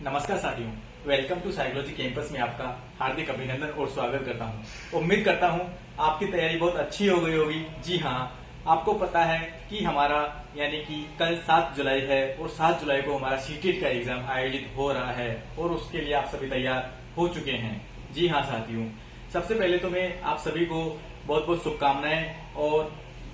नमस्कार साथियों, welcome to psychology campus में आपका हार्दिक अभिनंदन और स्वागत करता हूं। उम्मीद करता हूं आपकी तैयारी बहुत अच्छी हो गई होगी। जी हाँ, आपको पता है कि हमारा यानी कि कल 7 जुलाई है और 7 जुलाई को हमारा सीटेट का एग्जाम आयोजित हो रहा है और उसके लिए आप सभी तैयार हो चुके हैं। जी हाँ साथियों, सबसे पहले तो मैं आप सभी को बहुत बहुत शुभकामनाएं और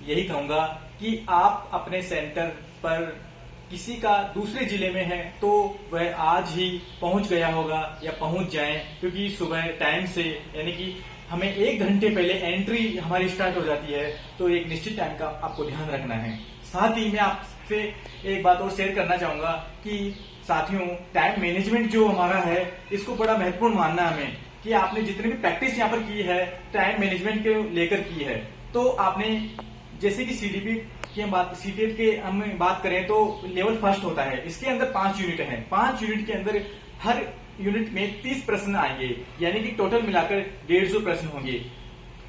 यही कहूंगा कि आप अपने सेंटर पर किसी का दूसरे जिले में है तो वह आज ही पहुंच गया होगा या पहुंच जाए, क्योंकि सुबह टाइम से यानी कि हमें 1 घंटे पहले एंट्री हमारी स्टार्ट हो जाती है, तो एक निश्चित टाइम का आपको ध्यान रखना है। साथ ही मैं आपसे एक बात और शेयर करना चाहूंगा कि साथियों, टाइम मैनेजमेंट जो हमारा है इसको बड़ा महत्वपूर्ण मानना है हमें कि आपने जितनी भी प्रैक्टिस यहाँ पर की है टाइम मैनेजमेंट के लेकर की है, तो आपने जैसे कि सीडीपी की हम बात सीटेट के हम बात करें तो लेवल फर्स्ट होता है। इसके अंदर 5 यूनिट हैं। 5 यूनिट के अंदर हर यूनिट में 30 प्रश्न आएंगे, यानी कि टोटल मिलाकर 150 प्रश्न होंगे।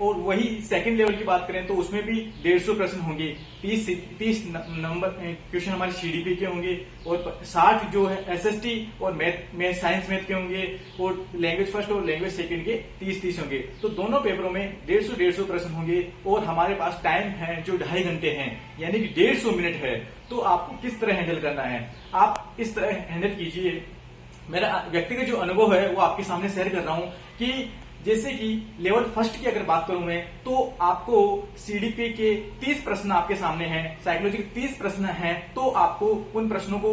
और वही सेकंड लेवल की बात करें तो उसमें भी 150 प्रश्न होंगे। 30 नंबर क्वेश्चन हमारे सीडीपी के होंगे और 60 जो है एसएसटी और मैथ साइंस मैथ के होंगे और लैंग्वेज फर्स्ट और लैंग्वेज सेकंड के 30 होंगे। तो दोनों पेपरों में 150 प्रश्न होंगे और हमारे पास टाइम है जो 2.5 घंटे हैं, यानी कि 150 मिनट है। तो आपको किस तरह हैंडल करना है, आप इस तरह हैंडल कीजिए। मेरा व्यक्तिगत जो अनुभव है वो आपके सामने शेयर कर रहा हूं कि जैसे कि लेवल फर्स्ट की अगर बात करूं मैं, तो आपको सीडीपी के 30 प्रश्न आपके सामने हैं, साइकोलॉजी के 30 प्रश्न हैं, तो आपको उन प्रश्नों को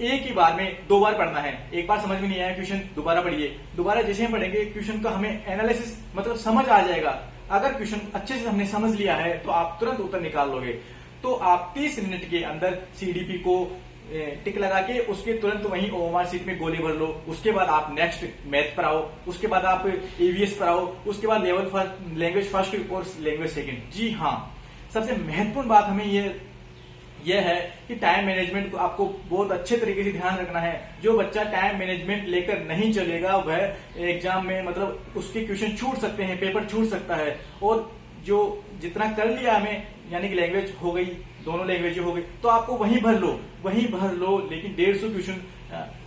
एक ही बार में 2 बार पढ़ना है। एक बार समझ में नहीं आया क्वेश्चन दोबारा पढ़िए, दोबारा जैसे हम पढ़ेंगे क्वेश्चन का हमें एनालिसिस मतलब समझ आ जाएगा। अगर क्वेश्चन अच्छे से हमने समझ लिया है तो आप तुरंत उत्तर निकाल लोगे। तो आप 30 मिनट के अंदर सीडीपी को टिक लगा के उसके तुरंत वहीं ओएमआर सीट में गोली भर लो। उसके बाद आप नेक्स्ट मैथ पर आओ, उसके बाद आप ईवीएस पर आओ, उसके बाद लेवल फर्स्ट लैंग्वेज फर्स्ट और लैंग्वेज सेकंड। जी हाँ, सबसे महत्वपूर्ण बात हमें यह है कि टाइम मैनेजमेंट को आपको बहुत अच्छे तरीके से ध्यान रखना है। जो बच्चा टाइम मैनेजमेंट लेकर नहीं चलेगा वह एग्जाम में मतलब उसके क्वेश्चन छूट सकते हैं, पेपर छूट सकता है। और जो जितना कर लिया हमें, यानी कि लैंग्वेज हो गई, दोनों लैंग्वेज हो गई, तो आपको वहीं भर लो, लेकिन 150 क्वेश्चन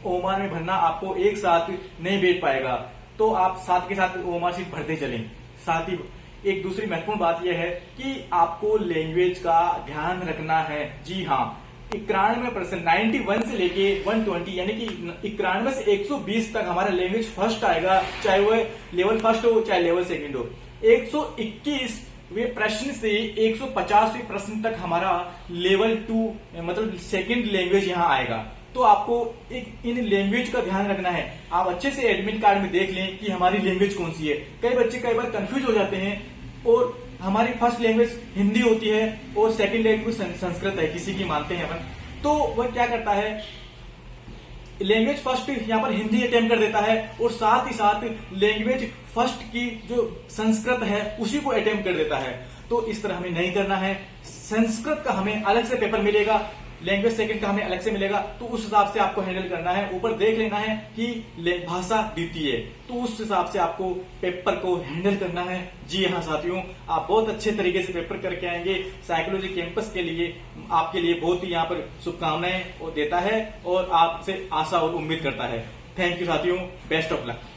ओएमआर में भरना आपको एक साथ नहीं बैठ पाएगा। तो आप साथ के साथ ओएमआर सीट भरते चलें। साथ ही एक दूसरी महत्वपूर्ण बात यह है कि आपको लैंग्वेज का ध्यान रखना है। जी हाँ, 91% 91 से लेके 120 यानी कि 91 से 120 तक हमारा लैंग्वेज फर्स्ट आएगा, चाहे वह लेवल फर्स्ट हो चाहे लेवल सेकंड हो। 121 वे प्रश्न से 150वें प्रश्न तक हमारा लेवल 2 मतलब सेकंड लैंग्वेज यहाँ आएगा। तो आपको एक इन लैंग्वेज का ध्यान रखना है। आप अच्छे से एडमिट कार्ड में देख लें कि हमारी लैंग्वेज कौन सी है। कई बच्चे कई बार कंफ्यूज हो जाते हैं और हमारी फर्स्ट लैंग्वेज हिंदी होती है और सेकंड लैंग्वेज संस्कृत है, किसी की मानते हैं हम। तो वह क्या करता है, लैंग्वेज फर्स्ट यहाँ पर हिंदी अटेम्प्ट कर देता है और साथ ही साथ लैंग्वेज फर्स्ट की जो संस्कृत है उसी को अटेम्प्ट कर देता है। तो इस तरह हमें नहीं करना है। संस्कृत का हमें अलग से पेपर मिलेगा, लैंग्वेज सेकंड का हमें अलग से मिलेगा, तो उस हिसाब से आपको हैंडल करना है। ऊपर देख लेना है कि भाषा द्वितीय है, तो उस हिसाब से आपको पेपर को हैंडल करना है। जी हाँ साथियों, आप बहुत अच्छे तरीके से पेपर करके आएंगे। साइकोलॉजी कैंपस के लिए आपके लिए बहुत ही यहाँ पर शुभकामनाएं देता है और आपसे आशा और उम्मीद करता है। थैंक यू साथियों, बेस्ट ऑफ लक।